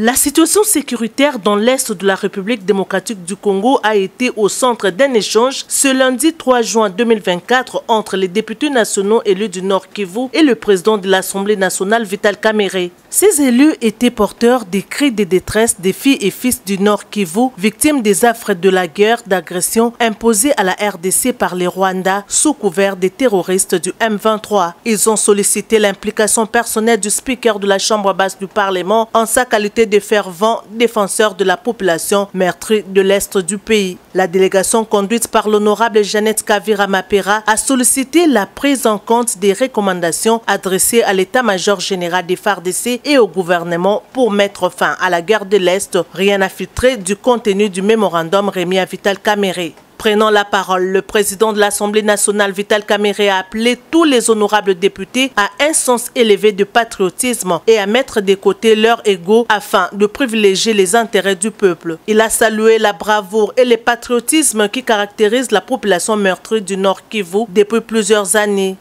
La situation sécuritaire dans l'est de la République démocratique du Congo a été au centre d'un échange ce lundi 3 juin 2024 entre les députés nationaux élus du Nord Kivu et le président de l'Assemblée nationale Vital Kamerhe. Ces élus étaient porteurs des cris de détresse des filles et fils du Nord Kivu, victimes des affres de la guerre d'agression imposée à la RDC par les Rwandais sous couvert des terroristes du M23. Ils ont sollicité l'implication personnelle du speaker de la Chambre basse du Parlement en sa qualité de fervent défenseur de la population meurtrie de l'Est du pays. La délégation conduite par l'honorable Jeannette Kavira Mapera a sollicité la prise en compte des recommandations adressées à l'état-major général des FARDC et au gouvernement pour mettre fin à la guerre de l'Est. Rien à filtrer du contenu du mémorandum remis à Vital Kamerhe. Prenant la parole, le président de l'Assemblée nationale Vital Kamerhe a appelé tous les honorables députés à un sens élevé de patriotisme et à mettre de côté leur ego afin de privilégier les intérêts du peuple. Il a salué la bravoure et le patriotisme qui caractérisent la population meurtrie du Nord Kivu depuis plusieurs années.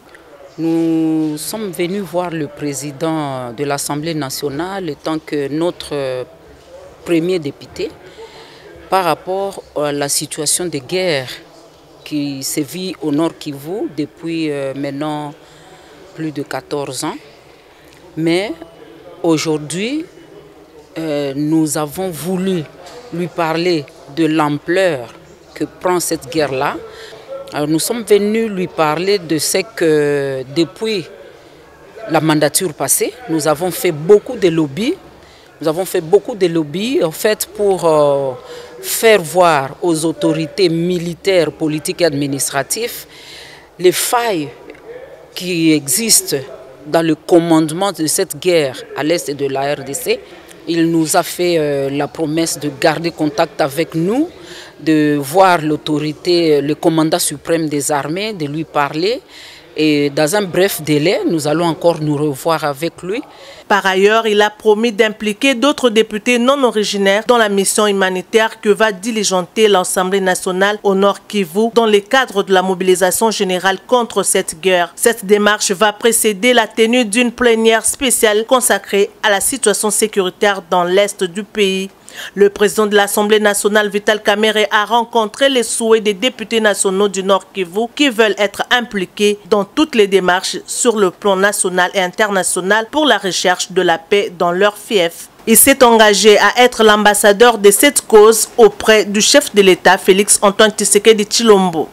Nous sommes venus voir le président de l'Assemblée nationale en tant que notre premier député par rapport à la situation de guerre qui sévit au Nord Kivu depuis maintenant plus de 14 ans. Mais aujourd'hui, nous avons voulu lui parler de l'ampleur que prend cette guerre-là. Alors nous sommes venus lui parler de ce que depuis la mandature passée, nous avons fait beaucoup de lobbies. Nous avons fait beaucoup de lobbies en fait pour faire voir aux autorités militaires, politiques et administratives les failles qui existent dans le commandement de cette guerre à l'est de la RDC. Il nous a fait la promesse de garder contact avec nous, de voir l'autorité, le commandant suprême des armées, de lui parler. Et dans un bref délai, nous allons encore nous revoir avec lui. Par ailleurs, il a promis d'impliquer d'autres députés non originaires dans la mission humanitaire que va diligenter l'Assemblée nationale au Nord Kivu dans le cadre de la mobilisation générale contre cette guerre. Cette démarche va précéder la tenue d'une plénière spéciale consacrée à la situation sécuritaire dans l'est du pays. Le président de l'Assemblée nationale, Vital Kamerhe, a rencontré les souhaits des députés nationaux du Nord Kivu qui veulent être impliqués dans toutes les démarches sur le plan national et international pour la recherche de la paix dans leur fief. Il s'est engagé à être l'ambassadeur de cette cause auprès du chef de l'État, Félix Antoine Tshisekedi Tshilombo.